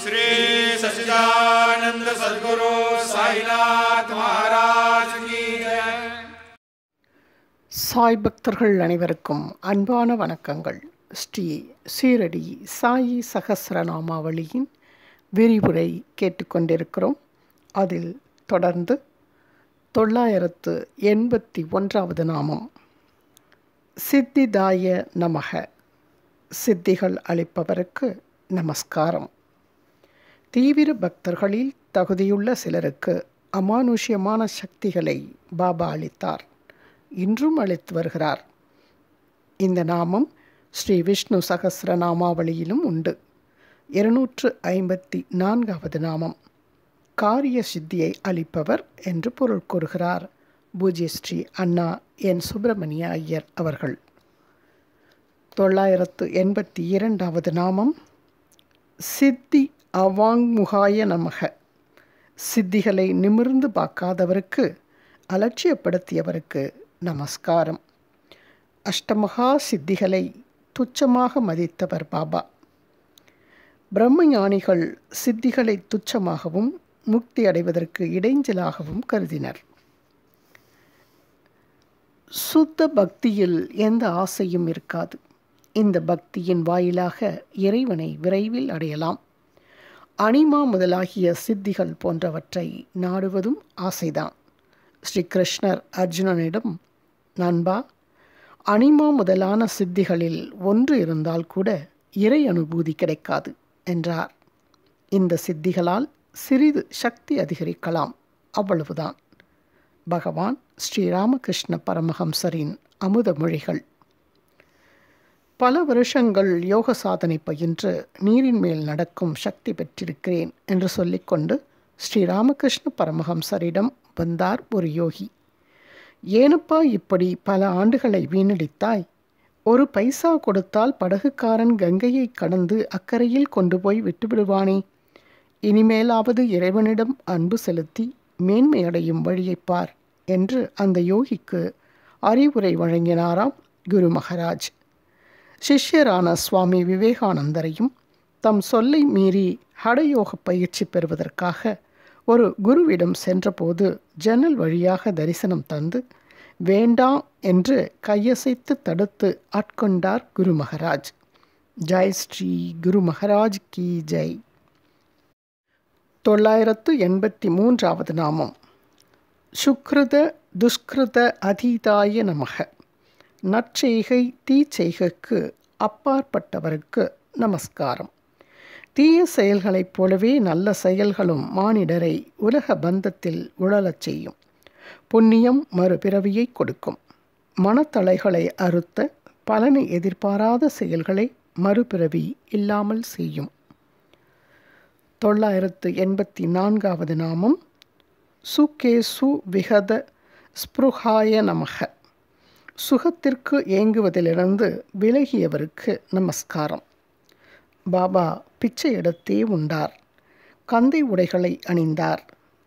श्री सच्चिदानंद सद्गुरु साईनाथ महाराज की जय. சாய் பக்தர்கள் அனைவருக்கும் அன்பான வணக்கங்கள். ஸ்ரீ சீரடி சாயி சகஸ்ரநாமாவளியின் விரிவுரை கேட்டுக்கொண்டிருக்கிறோம். அதில் தொடர்ந்து 981வது நாமம் சித்திதாய நமக. சித்திகள் அளிப்பவருக்கு நமஸ்காரம். தீவிர பக்தர்களில் தகுதியுள்ள சிலருக்கு அமானுஷ்யமான சக்திகளை பாபா அளித்தார், இன்றும் அளித்து வருகிறார். இந்த நாமம் ஸ்ரீ விஷ்ணு சகஸ்ரநாமாவளியிலும் உண்டு. 254வது நாமம் காரிய சித்தியை அளிப்பவர் என்று பொருள் கூறுகிறார் பூஜ்ய ஸ்ரீ அண்ணா என் சுப்பிரமணிய ஐயர் அவர்கள். 982வது நாமம் சித்தி அவாங்முகாய நமக. சித்திகளை நிமிர்ந்து பார்க்காதவருக்கு, அலட்சியப்படுத்தியவருக்கு நமஸ்காரம். அஷ்டமகா சித்திகளை துச்சமாக மதித்தவர் பாபா. பிரம்மஞானிகள் சித்திகளை துச்சமாகவும் முக்தி அடைவதற்கு இடைஞ்சலாகவும் கருதினர். சுத்த பக்தியில் எந்த ஆசையும் இருக்காது. இந்த பக்தியின் வாயிலாக இறைவனை விரைவில் அடையலாம். அனிமா முதலாகிய சித்திகள் போன்றவற்றை நாடுவதும் ஆசைதான். ஸ்ரீ கிருஷ்ணர் அர்ஜுனனிடம், நண்பா, அனிமா முதலான சித்திகளில் ஒன்று இருந்தால் கூட இறை அனுபூதி கிடைக்காது என்றார். இந்த சித்திகளால் சிறிது சக்தி அதிகரிக்கலாம், அவ்வளவுதான். பகவான் ஸ்ரீராமகிருஷ்ண பரமஹம்சரின் அமுத மொழிகள். பல வருஷங்கள் யோக சாதனை பயின்று நீரின் மேல் நடக்கும் சக்தி பெற்றிருக்கிறேன் என்று சொல்லிக்கொண்டு ஸ்ரீராமகிருஷ்ண பரமஹம்சரிடம் வந்தார் ஒரு யோகி. ஏனப்பா இப்படி பல ஆண்டுகளை வீணடித்தாய்? ஒரு பைசா கொடுத்தால் படகுக்காரன் கங்கையை கடந்து அக்கறையில் கொண்டு போய் விட்டுவிடுவானே. இனிமேலாவது இறைவனிடம் அன்பு செலுத்தி மேன்மையடையும் வழியைப்பார் என்று அந்த யோகிக்கு அறிவுரை வழங்கினாராம் குரு மகாராஜ். சிஷ்யரான சுவாமி விவேகானந்தரையும் தம் சொல்லை மீறி ஹடயோக பயிற்சி பெறுவதற்காக ஒரு குருவிடம் சென்றபோது ஜன்னல் வழியாக தரிசனம் தந்து வேண்டாம் என்று கையசைத்து தடுத்து ஆட்கொண்டார் குரு மகாராஜ். ஜெய் ஸ்ரீ குரு மகாராஜ் கி ஜெய். 983வது நாமம் சுக்ருத துஷ்கிருத அதீதாய நமக. நற்செய்கை தீச்செய்கைக்கு அப்பாற்பட்டவருக்கு நமஸ்காரம். தீய செயல்களைப் போலவே நல்ல செயல்களும் மானிடரை உலக பந்தத்தில் உழலச் செய்யும். புண்ணியம் மறுபிறவியை கொடுக்கும். மனத்தளைகளை அறுத்த பலனை எதிர்பாராத செயல்களை மறுபிறவி இல்லாமல் செய்யும். 984வது நாமம் சுகேசு விகத ஸ்பிருஹாய நமக. சுகத்திற்கு ஏங்குவதிலிருந்து விலகியவருக்கு நமஸ்காரம். பாபா பிச்சை எடுத்தே உண்டார். கந்தை உடைகளை அணிந்தார்.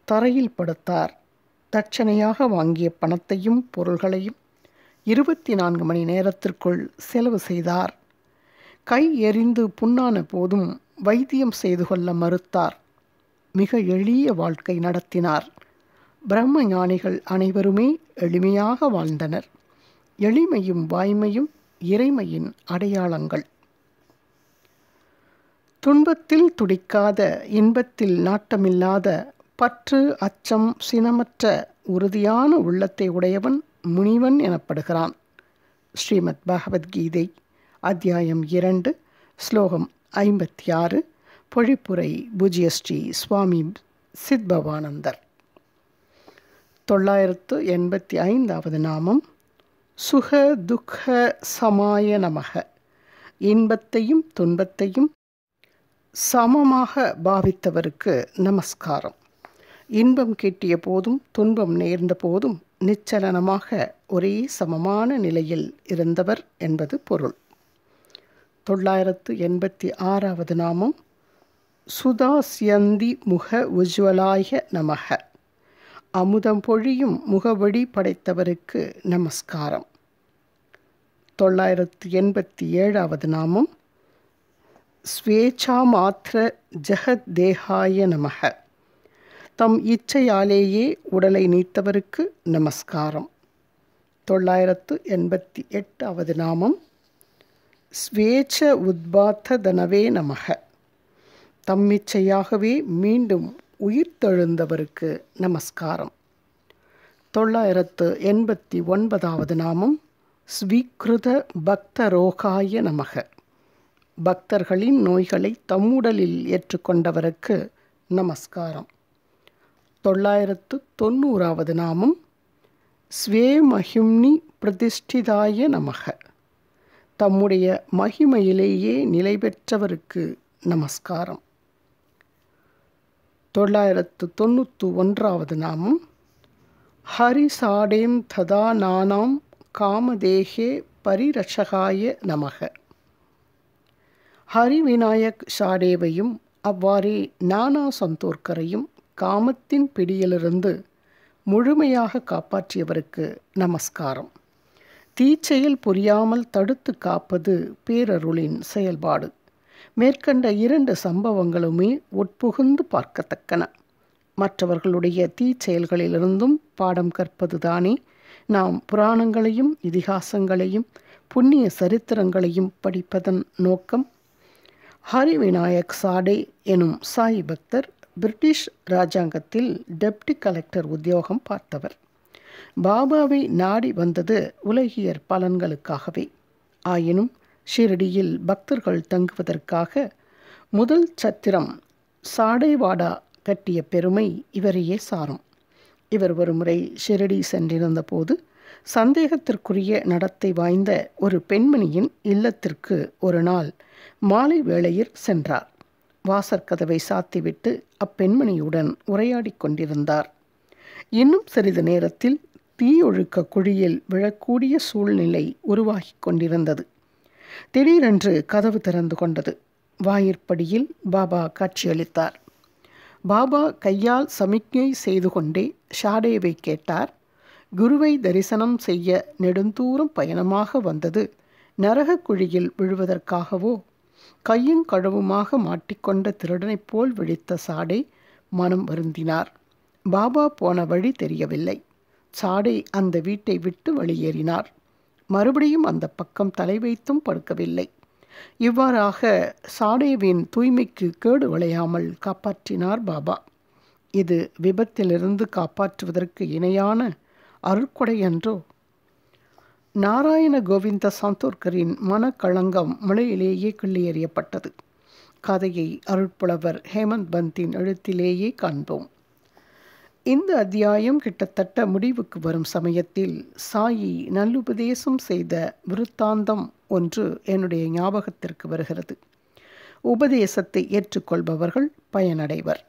தரையில் படுத்தார். தட்சணையாக வாங்கிய பணத்தையும் பொருள்களையும் 24 மணி நேரத்திற்குள் செலவு செய்தார். கை எறிந்து புண்ணான போதும் வைத்தியம் செய்து கொள்ள மறுத்தார். மிக எளிய வாழ்க்கை நடத்தினார். பிரம்ம ஞானிகள் அனைவருமே எளிமையாக வாழ்ந்தனர். எளிமையும் வாய்மையும் இறைமையின் அடையாளங்கள். துன்பத்தில் துடிக்காத, இன்பத்தில் நாட்டமில்லாத, பற்று அச்சம் சினமற்ற உறுதியான உள்ளத்தை உடையவன் முனிவன் எனப்படுகிறான். ஸ்ரீமத் பகவத்கீதை அத்தியாயம் 2 ஸ்லோகம் 56. பொழிப்புரை பூஜ்ய ஸ்ரீ சுவாமி சித்பவானந்தர். 985வது நாமம் சுக துக்க சமாய நமக. இன்பத்தையும் துன்பத்தையும் சமமாக பாவித்தவருக்கு நமஸ்காரம். இன்பம் கிட்டிய போதும் துன்பம் நேர்ந்த போதும் நிச்சலனமாக ஒரே சமமான நிலையில் இருந்தவர் என்பது பொருள். 986வது நாமம் சுதாஸ்யந்தி முக உஜ்வலாய நமக. அமுதம் பொழியும் முகவழி படைத்தவருக்கு நமஸ்காரம். 987வது நாமம் ஸ்வேச்சாமாத்திர ஜெகத் தேகாய நமக. தம் இச்சையாலேயே உடலை நீத்தவருக்கு நமஸ்காரம். 988வது நாமம். ஸ்வேச்ச உத்பாத்த தனவே நமக. தம்மிச்சையாகவே மீண்டும் உயிர்த்தெழுந்தவருக்கு நமஸ்காரம். 989வது நாமம். ஸ்வீக்ருத பக்தரோகாய நமக. பக்தர்களின் நோய்களை தம்முடலில் ஏற்றுக்கொண்டவருக்கு நமஸ்காரம். 990வது நாமம். ஸ்வே மஹிம்னி பிரதிஷ்டிதாய நமக. தம்முடைய மகிமையிலேயே நிலை பெற்றவருக்கு நமஸ்காரம். 991வது நாமம். ஹரிசாடேம் ததா நானாம் காமதேகே பரிரட்சகாய நமக. ஹரிவிநாயக் ஷாடேவையும் அவ்வாறே நானா சந்தோர்கரையும் காமத்தின் பிடியிலிருந்து முழுமையாக காப்பாற்றியவருக்கு நமஸ்காரம். தீச்செயல் புரியாமல் தடுத்து காப்பது பேரருளின் செயல்பாடு. மேற்கண்ட 2 சம்பவங்களுமே உட்புகுந்து பார்க்கத்தக்கன. மற்றவர்களுடைய தீச்செயல்களிலிருந்தும் பாடம் கற்பதுதானே நாம் புராணங்களையும் இதிகாசங்களையும் புண்ணிய சரித்திரங்களையும் படிப்பதன் நோக்கம். ஹரிவிநாயக் சாடே எனும் சாய் பக்தர் பிரிட்டிஷ் இராஜாங்கத்தில் டெப்டி கலெக்டர் உத்தியோகம் பார்த்தவர். பாபாவை நாடி வந்தது உலகியற் பலன்களுக்காகவே. ஆயினும் ஷிரடியில் பக்தர்கள் தங்குவதற்காக முதல் சத்திரம் சாடேவாடா கட்டிய பெருமை இவரையே சாரும். இவர் ஒருமுறை ஷிரடி சென்றிருந்த போது சந்தேகத்திற்குரிய நடத்தை வாய்ந்த ஒரு பெண்மணியின் இல்லத்திற்கு ஒரு நாள் மாலை வேளையில் சென்றார். வாசற்கதவை சாத்திவிட்டு அப்பெண்மணியுடன் உரையாடி கொண்டிருந்தார். இன்னும் சிறிது நேரத்தில் தீயொழுக்க குழியில் விழக்கூடிய சூழ்நிலை உருவாகி கொண்டிருந்தது. திடீரென்று கதவு திறந்து கொண்டது. வாயிற்படியில் பாபா காட்சியளித்தார். பாபா கையால் சமிக்ஞை செய்து கொண்டே ஷாடேவை கேட்டார். குருவை தரிசனம் செய்ய நெடுந்தூரம் பயணமாக வந்தது நரக குழியில் விழுவதற்காகவோ? கையும் கழுவுமாக மாட்டிக்கொண்ட திருடனைப் போல் விழித்த சாடே மனம் வருந்தினார். பாபா போன வழி தெரியவில்லை. சாடே அந்த வீட்டை விட்டு வெளியேறினார். மறுபடியும் அந்த பக்கம் தலை வைத்தும் படுக்கவில்லை. இவ்வாறாக சாடேவின் தூய்மைக்கு கேடு விளையாமல் காப்பாற்றினார் பாபா. இது விபத்திலிருந்து காப்பாற்றுவதற்கு இணையான அருட்கொடையன்றோ? நாராயண கோவிந்த சந்தோர்கரின் மனக்களங்கம் முளையிலேயே கிள்ளி எறியப்பட்டது. கதையை அருட்புலவர் ஹேமந்த் பந்தின் எழுத்திலேயே காண்போம். இந்த அத்தியாயம் கிட்டத்தட்ட முடிவுக்கு வரும் சமயத்தில் சாயி நல்லுபதேசம் செய்த விருத்தாந்தம் ஒன்று என்னுடைய ஞாபகத்திற்கு வருகிறது. உபதேசத்தை ஏற்றுக்கொள்பவர்கள் பயனடைவர்.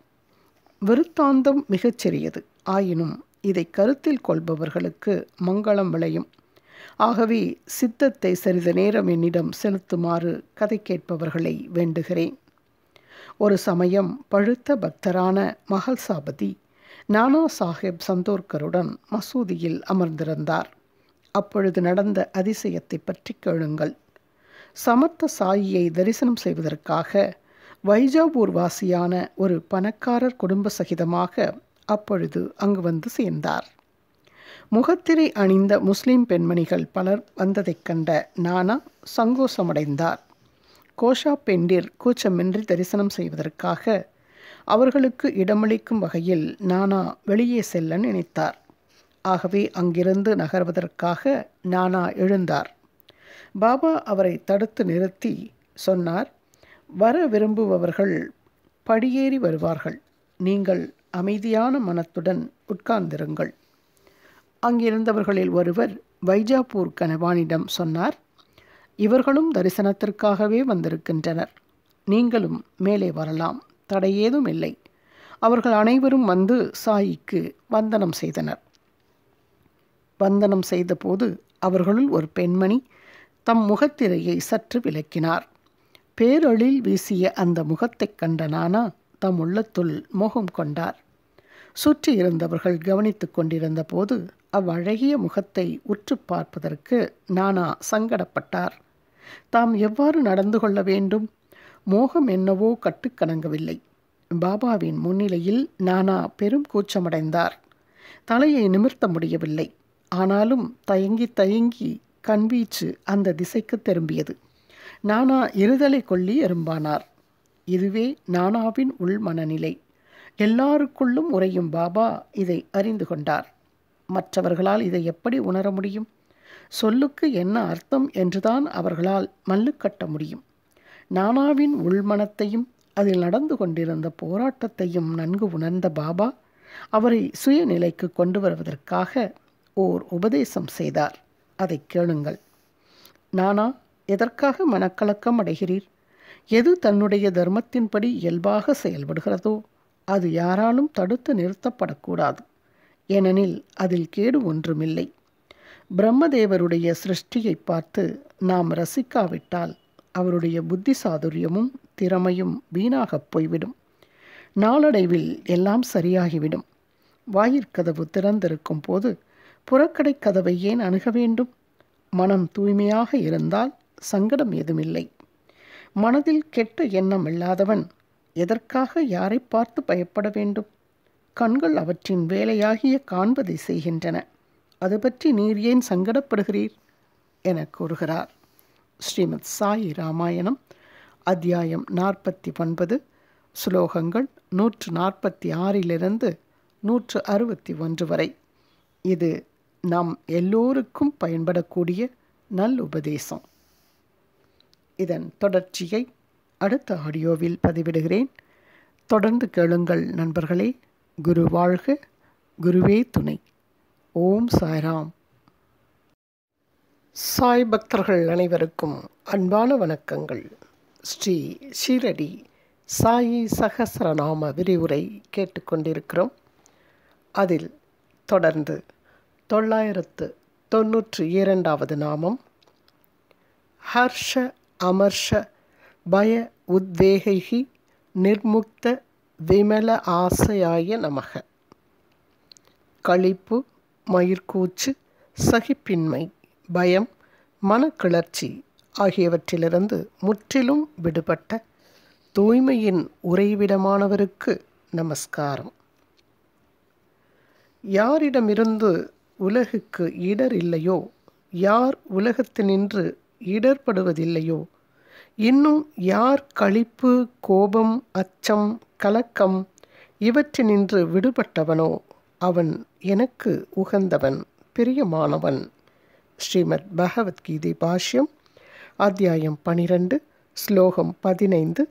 விருத்தாந்தம் மிகச்சிறியது. ஆயினும் இதை கருத்தில் கொள்பவர்களுக்கு மங்களம் விளையும். ஆகவே சித்தத்தை சிறிது நேரம் என்னிடம் செலுத்துமாறு கதை கேட்பவர்களை வேண்டுகிறேன். ஒரு சமயம் பழுத்த பக்தரான மஹல்சாபதி நானா சாஹேப் சந்தோர்கருடன் மசூதியில் அமர்ந்திருந்தார். அப்பொழுது நடந்த அதிசயத்தை பற்றி கேளுங்கள். சமர்த்த சாயியை தரிசனம் செய்வதற்காக வைஜாப்பூர் வாசியான ஒரு பணக்காரர் குடும்ப சகிதமாக அப்பொழுது அங்கு வந்து சேர்ந்தார். முகத்திரை அணிந்த முஸ்லிம் பெண்மணிகள் பலர் வந்ததைக் கண்ட நானா சங்கோஷமடைந்தார். கோஷா பெண்டிர் கூச்சமின்றி தரிசனம் செய்வதற்காக அவர்களுக்கு இடமளிக்கும் வகையில் நானா வெளியே செல்ல நினைத்தார். ஆகவே அங்கிருந்து நகர்வதற்காக நானா எழுந்தார். பாபா அவரை தடுத்து நிறுத்தி சொன்னார், வர விரும்புபவர்கள் படியேறி வருவார்கள். நீங்கள் அமைதியான மனத்துடன் உட்கார்ந்திருங்கள். அங்கிருந்தவர்களில் ஒருவர் வைஜாப்பூர் கனவானிடம் சொன்னார், இவர்களும் தரிசனத்திற்காகவே வந்திருக்கின்றனர். நீங்களும் மேலே வரலாம், தடையேதும் இல்லை. அவர்கள் அனைவரும் வந்து சாயிக்கு வந்தனம் செய்தனர். வந்தனம் செய்தபோது அவர்களுள் ஒரு பெண்மணி தம் முகத்திரையை சற்று விலக்கினார். பேரொளில் வீசிய அந்த முகத்தைக் கண்ட நானா தம் உள்ளத்துள் மோகம் கொண்டார். சுற்றி இருந்தவர்கள் கவனித்து கொண்டிருந்த போது அவ்வழகிய முகத்தை உற்று பார்ப்பதற்கு நானா சங்கடப்பட்டார். தாம் எவ்வாறு நடந்து கொள்ள வேண்டும்? மோகம் என்னவோ கட்டுக்கணங்கவில்லை. பாபாவின் முன்னிலையில் நானா பெரும் கூச்சமடைந்தார். தலையை நிமிர்த்த முடியவில்லை. ஆனாலும் தயங்கி தயங்கி கண்வீச்சு அந்த திசைக்கு திரும்பியது. நானா இருதலை கொள்ளி எறும்பானார். இதுவே நானாவின் உள் மனநிலை. எல்லாருக்குள்ளும் உறையும் பாபா இதை அறிந்து கொண்டார். மற்றவர்களால் இதை எப்படி உணர முடியும்? சொல்லுக்கு என்ன அர்த்தம் என்றுதான் அவர்களால் மல்லுக்கட்ட முடியும். நானாவின் உள்மனத்தையும் அதில் நடந்து கொண்டிருந்த போராட்டத்தையும் நன்கு உணர்ந்த பாபா அவரை சுயநிலைக்கு கொண்டு வருவதற்காக ஓர் உபதேசம் செய்தார். அதை கேளுங்கள். நானா, எதற்காக மனக்கலக்கம் அடைகிறீர்? எது தன்னுடைய தர்மத்தின்படி இயல்பாக செயல்படுகிறதோ அது யாராலும் தடுத்து நிறுத்தப்படக்கூடாது. ஏனெனில் அதில் கேடு ஒன்றுமில்லை. பிரம்மதேவருடைய சிருஷ்டியை பார்த்து நாம் ரசிக்காவிட்டால் அவருடைய புத்தி சாதுரியமும் திறமையும் வீணாகப் போய்விடும். நாளடைவில் எல்லாம் சரியாகிவிடும். வாயிற்கதவு திறந்திருக்கும் போது புறக்கடை கதவை ஏன் அணுக வேண்டும்? மனம் தூய்மையாக இருந்தால் சங்கடம் ஏதுமில்லை. மனதில் கெட்ட எண்ணம் இல்லாதவன் எதற்காக யாரை பார்த்து பயப்பட வேண்டும்? கண்கள் அவற்றின் வேலையாகிய காண்பதை செய்கின்றன. அது பற்றி நீர் ஏன் சங்கடப்படுகிறீர் என கூறுகிறார். ஸ்ரீமத் சாயி ராமாயணம் அத்தியாயம் 49 ஸ்லோகங்கள் 146 161 வரை. இது நாம் எல்லோருக்கும் பயன்படக்கூடிய நல்லுபதேசம். இதன் தொடர்ச்சியை அடுத்த ஆடியோவில் பதிவிடுகிறேன். தொடர்ந்து கேளுங்கள் நண்பர்களே. குரு வாழ்க, குருவே துணை. ஓம் சாய்ராம். சாய் பக்தர்கள் அனைவருக்கும் அன்பான வணக்கங்கள். ஸ்ரீ ஷீரடி சாயி சகஸ்ரநாம விரிவுரை கேட்டுக்கொண்டிருக்கிறோம். அதில் தொடர்ந்து 992வது நாமம் ஹர்ஷ அமர்ஷ பய உத்வேகைஹி நிர்முக்த விமல ஆசையாய நமக. களிப்பு, மயிர்கூச்சு, சகிப்பின்மை, பயம், மனக்கிளர்ச்சி ஆகியவற்றிலிருந்து முற்றிலும் விடுபட்ட தூய்மையின் உறைவிடமானவருக்கு நமஸ்காரம். யாரிடமிருந்து உலகுக்கு இடர் இல்லையோ, யார் உலகத்தினின்று இடர்படுவதில்லையோ, இன்னும் யார் களிப்பு, கோபம், அச்சம், கலக்கம் இவற்றினின்று விடுபட்டவனோ அவன் எனக்கு உகந்தவன், பிரியமானவன். ஸ்ரீமத் பகவத்கீதை பாஷ்யம் அத்தியாயம் 12 ஸ்லோகம் 15.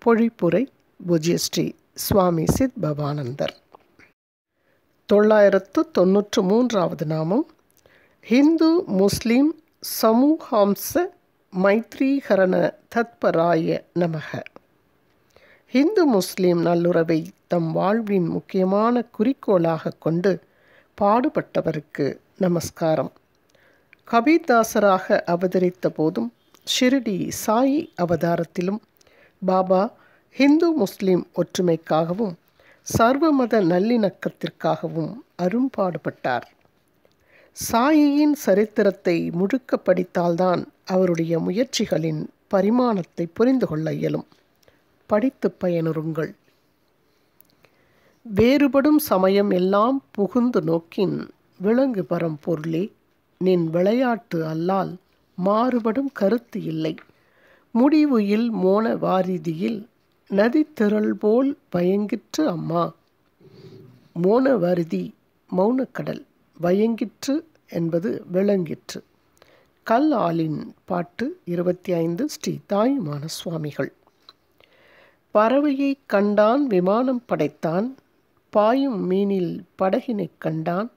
பொழிப்புரை பூஜ்யஸ்ரீ சுவாமி சித் பவானந்தர். 993வது நாமம் ஹிந்து முஸ்லிம் சமூகாம்ச மைத்ரீகரண தத்பராய நமக. ஹிந்து முஸ்லிம் நல்லுறவை தம் வாழ்வின் முக்கியமான குறிக்கோளாக கொண்டு பாடுபட்டவருக்கு நமஸ்காரம். கபீர்தாசராக அவதரித்த போதும் ஷிரடி சாயி அவதாரத்திலும் பாபா ஹிந்து முஸ்லிம் ஒற்றுமைக்காகவும் சர்வமத நல்லிணக்கத்திற்காகவும் அரும்பாடுபட்டார். சாயியின் சரித்திரத்தை முழுக்க படித்தால்தான் அவருடைய முயற்சிகளின் பரிமாணத்தை புரிந்து கொள்ள இயலும். படித்து பயனுறுங்கள். வேறுபடும் சமயம் எல்லாம் புகுந்து நோக்கின் விளங்கு பரம் பொருளே, நின் விளையாட்டு அல்லால் மாறுபடும் கருத்து இல்லை. முடிவு இல் மோன வாரிதியில் நதி திரள் போல் பயங்கிற்று அம்மா. மோன வாரிதி மௌனக்கடல், பயங்கிற்று என்பது விளங்கிற்று. கல் ஆலின் பாட்டு 25 ஸ்ரீ தாயுமான சுவாமிகள். பறவையை கண்டான், விமானம் படைத்தான், பாயும் மீனில் படகினைக் கண்டான்,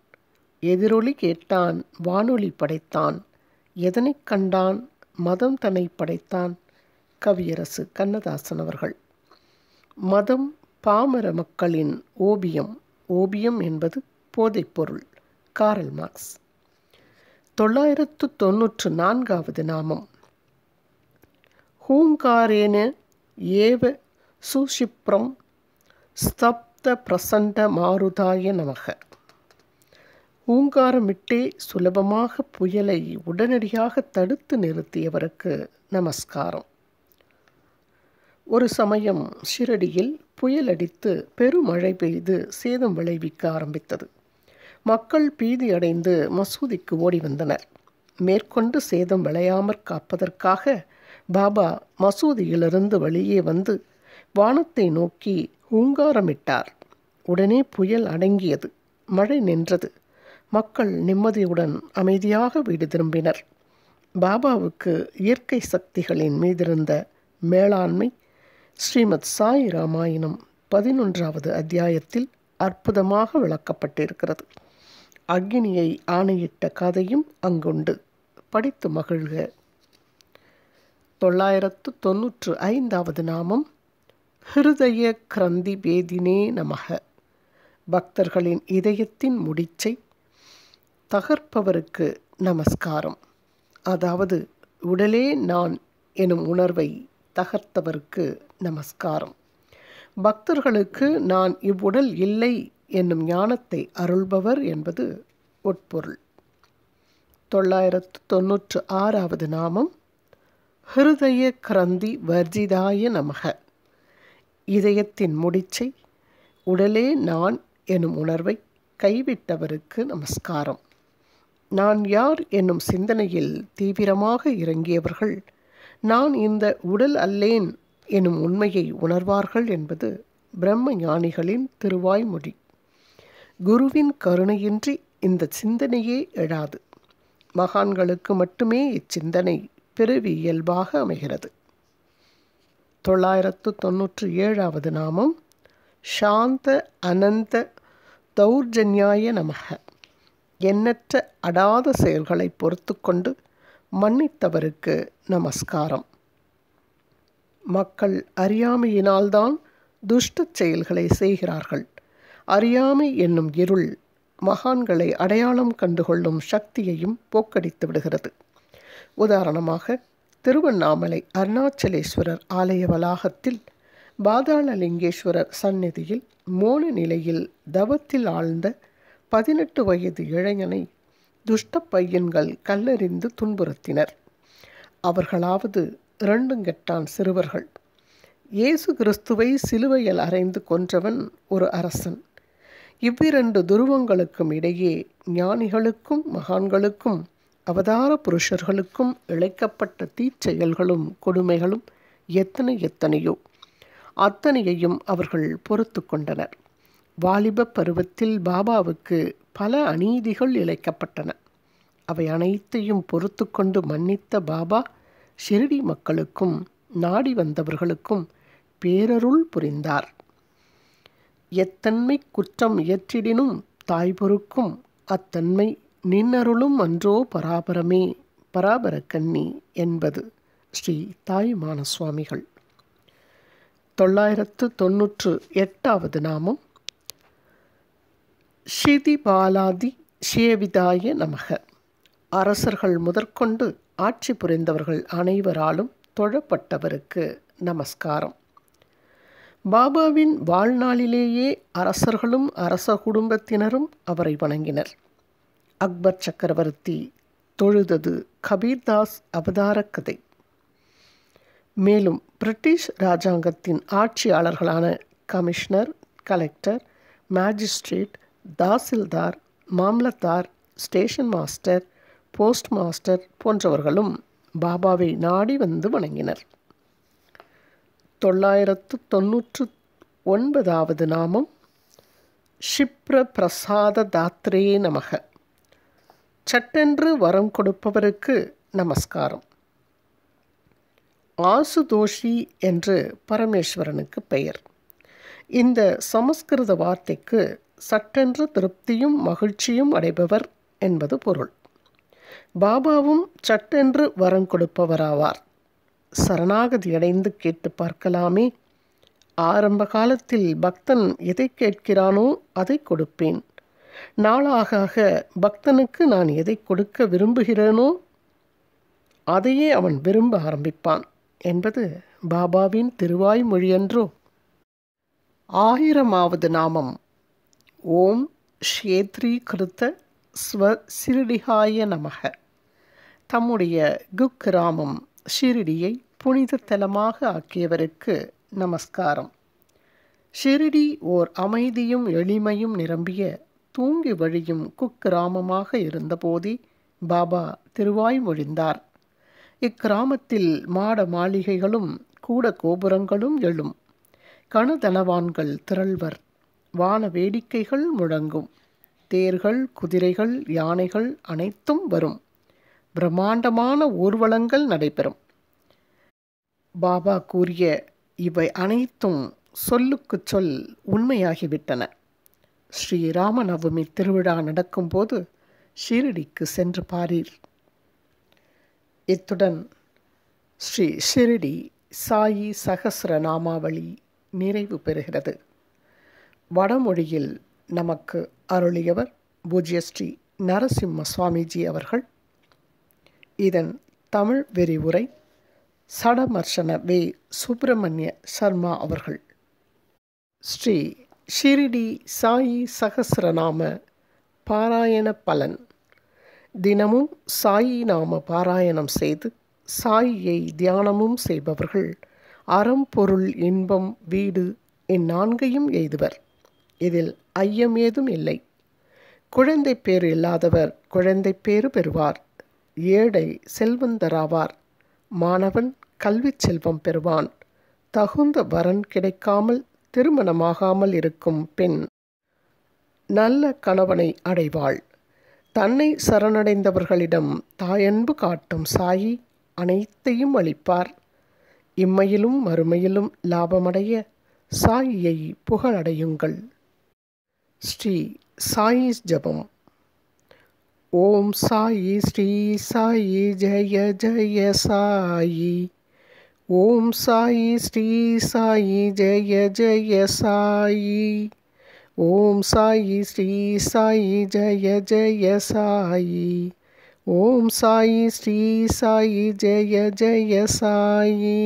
எதிரொலி கேட்டான், வானொலி படைத்தான், எதனைக் கண்டான், மதம் தன்னை படைத்தான். கவியரசு கண்ணதாசன் அவர்கள். மதம் பாமர மக்களின் ஓபியம். ஓபியம் என்பது போதைப்பொருள். Karl Marx. 994வது நாமம் ஹூங்காரேன ஏவ சுஷிப்ரம் ஸ்தப்த பிரசண்ட மாருதாய நமக. ஹூங்காரமிட்டே சுலபமாக புயலை உடனடியாக தடுத்து நிறுத்தியவருக்கு நமஸ்காரம். ஒரு சமயம் ஷிரடியில் புயலடித்து பெருமழை பெய்து சேதம் விளைவிக்க ஆரம்பித்தது. மக்கள் பீதியடைந்து மசூதிக்கு ஓடி வந்தனர். மேற்கொண்டு சேதம் விளையாமற் காப்பதற்காக பாபா மசூதியிலிருந்து வெளியே வந்து வானத்தை நோக்கி ஹூங்காரமிட்டார். உடனே புயல் அடங்கியது. மழை நின்றது. மக்கள் நிம்மதியுடன் அமைதியாக வீடு திரும்பினர். பாபாவுக்கு இயற்கை சக்திகளின் மீதிருந்த மேலாண்மை ஸ்ரீமத் சாய் ராமாயணம் 11வது அத்தியாயத்தில் அற்புதமாக விளக்கப்பட்டிருக்கிறது. அக்னியை ஆணையிட்ட கதையும் அங்குண்டு. படித்து மகிழ்க. 995வது நாமம் ஹிருதய கிரந்தி பேதினே நமக. பக்தர்களின் இதயத்தின் முடிச்சை தகர்ப்பவருக்கு நமஸ்காரம். அதாவது உடலே நான் எனும் உணர்வை தகர்த்தவருக்கு நமஸ்காரம். பக்தர்களுக்கு நான் இவ்வுடல் இல்லை என்னும் ஞானத்தை அருள்பவர் என்பது உட்பொருள். 996வது நாமம் ஹிருதய கிரந்தி வர்ஜிதாய நமக. இதயத்தின் முடிச்சை உடலே நான் எனும் உணர்வை கைவிட்டவருக்கு நமஸ்காரம். நான் யார் என்னும் சிந்தனையில் தீவிரமாக இறங்கியவர்கள் நான் இந்த உடல் அல்லேன் எனும் உண்மையை உணர்வார்கள் என்பது பிரம்ம ஞானிகளின் திருவாய்மொழி. குருவின் கருணையின்றி இந்த சிந்தனையே எழாது. மகான்களுக்கு மட்டுமே இச்சிந்தனை பிறவி இயல்பாக அமைகிறது. 997வது நாமம் சாந்த அனந்த தௌர்ஜன்யாய நமக. எண்ணற்ற அடாத செயல்களை பொறுத்து கொண்டு மன்னித்தவருக்கு நமஸ்காரம். மக்கள் அறியாமையினால்தான் துஷ்ட செயல்களை செய்கிறார்கள். அறியாமை என்னும் இருள் மகான்களை அடையாளம் கண்டுகொள்ளும் சக்தியையும் போக்கடித்து விடுகிறது. உதாரணமாக திருவண்ணாமலை அருணாச்சலேஸ்வரர் ஆலய வளாகத்தில் பாதாளலிங்கேஸ்வரர் சந்நிதியில் மோன நிலையில் தவத்தில் ஆழ்ந்த 18 வயது இளைஞனை துஷ்ட பையன்கள் கல்லெறிந்து துன்புறுத்தினர். அவர்களாவது 2 கெட்டான் சிறுவர்கள். இயேசு கிறிஸ்துவை சிலுவையில் அறைந்து கொன்றவன் ஒரு அரசன். இவ்விரண்டு துருவங்களுக்கும் இடையே ஞானிகளுக்கும் மகான்களுக்கும் அவதார புருஷர்களுக்கும் இழைக்கப்பட்ட தீச்செயல்களும் கொடுமைகளும் எத்தனையோ. அத்தனையையும் அவர்கள் பொறுத்து கொண்டனர். வாலிப பருவத்தில் பாபாவுக்கு பல அநீதிகள் இழைக்கப்பட்டன. அவை அனைத்தையும் பொறுத்து கொண்டு மன்னித்த பாபா ஷிரடி மக்களுக்கும் நாடி வந்தவர்களுக்கும் பேரருள் புரிந்தார். எத்தன்மை குற்றம் இயற்றிடினும் தாய் பொறுக்கும் அத்தன்மை நின்னருளும் அன்றோ பராபரமே பராபர கன்னி என்பது ஸ்ரீ தாயுமான சுவாமிகள். 998வது நாமம் ஷிதி பாலாதி ஷேவிதாய நமக. அரசர்கள் முதற்கொண்டு ஆட்சி புரிந்தவர்கள் அனைவராலும் தொழப்பட்டவருக்கு நமஸ்காரம். பாபாவின் வாழ்நாளிலேயே அரசர்களும் அரச குடும்பத்தினரும் அவரை வணங்கினர். அக்பர் சக்கரவர்த்தி தொழுதது கபீர்தாஸ் அவதார கதை. மேலும் பிரிட்டிஷ் இராஜாங்கத்தின் ஆட்சியாளர்களான commissioner, collector, magistrate, tahsildar, mamlatdar, station master, post master போன்றவர்களும் பாபாவை நாடி வந்து வணங்கினர். 999வது நாமம் ஷிப்ர பிரசாத தாத்ரே நமக. சட்டென்று வரம் கொடுப்பவருக்கு நமஸ்காரம். ஆசுதோஷி என்று பரமேஸ்வரனுக்கு பெயர். இந்த சமஸ்கிருத வார்த்தைக்கு சட்டென்று திருப்தியும் மகிழ்ச்சியும் அடைபவர் என்பது பொருள். பாபாவும் சட்டென்று வரம் கொடுப்பவராவார். சரணாகதி அடைந்து கேட்டு பார்க்கலாமே. ஆரம்ப காலத்தில் பக்தன் எதை கேட்கிறானோ அதை கொடுப்பேன். நாளாக பக்தனுக்கு நான் எதை கொடுக்க விரும்புகிறேனோ அதையே அவன் விரும்ப ஆரம்பிப்பான் என்பது பாபாவின் திருவாய்மொழியன்றோ. 1000வது நாமம் ஓம் ஷேத்ரீகிருத்த ஸ்வசிரிடிகாய நமக. தம்முடைய குக்கிராமம் ஷிரிடியை புனித தலமாக ஆக்கியவருக்கு நமஸ்காரம். ஷிரடி ஓர் அமைதியும் எளிமையும் நிரம்பிய தூங்கி வழியும் குக்கிராமமாக இருந்தபோதே பாபா திருவாய்மொழிந்தார். இக்கிராமத்தில் மாட மாளிகைகளும் கூட கோபுரங்களும் எழும். கணுதனவான்கள் திரள்வர். வான வேடிக்கைகள் முழங்கும். தேர்கள், குதிரைகள், யானைகள் அனைத்தும் வரும். பிரம்மாண்டமான ஊர்வலங்கள் நடைபெறும். பாபா கூறிய இவை அனைத்தும் சொல்லுக்கு சொல் உண்மையாகிவிட்டன. ஸ்ரீ ராமநவமி திருவிழா நடக்கும்போது ஷிரடிக்கு சென்று பாரீர். இத்துடன் ஸ்ரீ ஷிரடி சாயி சகஸ்ர நாமாவளி நிறைவு பெறுகிறது. வடமொழியில் நமக்கு அருளியவர் பூஜ்ய ஸ்ரீ நரசிம்ம சுவாமிஜி அவர்கள். இதன் தமிழ் விரிவுரை சடமர்ஷன வே. சுப்பிரமணிய சர்மா அவர்கள். ஸ்ரீ ஷிரடி சாயி சகஸ்ரநாம பாராயண பலன். தினமும் சாயி நாம பாராயணம் செய்து சாயியை தியானமும் செய்பவர்கள் அறம், பொருள், இன்பம், வீடு இந்நான்கையும் எய்துவர். இதில் ஐயம் ஏதும் இல்லை. குழந்தை பேறு இல்லாதவர் குழந்தை பேறு பெறுவார். ஏழை செல்வந்தராவார். மாணவன் கல்வி செல்வம் பெறுவான். தகுந்த வரன் கிடைக்காமல் திருமணமாகாமல் இருக்கும் பெண் நல்ல கணவனை அடைவாள். தன்னை சரணடைந்தவர்களிடம் தாயன்பு காட்டும் சாயி அனைத்தையும் அளிப்பார். இம்மையிலும் மறுமையிலும் லாபமடைய சாயியை புகழடையுங்கள். ஸ்ரீ சாயி ஜபம். ஓம் சாயி ஸ்ரீ சாயி ஜெய ஜெய சாயி. ஓம் சாயி ஸ்ரீ சாயி ஜெய ஜெய சாயி. ஓம் சாயி ஸ்ரீ சாயி ஜெய ஜெய சாயி. ஓம் சாயி ஸ்ரீ சாயி ஜெய ஜெய சாயி.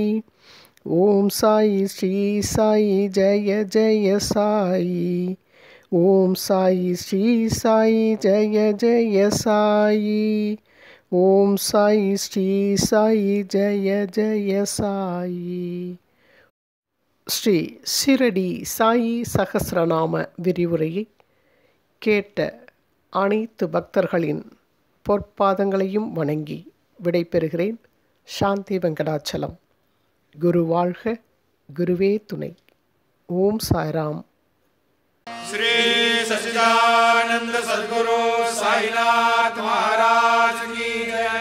ஓம் சாயி ஸ்ரீ சாயி ஜெய ஜெய சாயி. ஓம் சாயி ஸ்ரீ சாயி ஜெய ஜெய சாயி. ஓம் சாயி ஸ்ரீ சாயி ஜெய ஜெய சாயி. ஸ்ரீ ஷிரடி சாயி சகஸ்ரநாம விரிவுரையை கேட்ட அனைத்து பக்தர்களின் பொற்பாதங்களையும் வணங்கி விடைபெறுகிறேன். சாந்தி வெங்கடாச்சலம். குரு வாழ்க, குருவே துணை. ஓம் சாய்ராம். श्री सच्चिदानंद सद्गुरु साईनाथ महाराज की जय.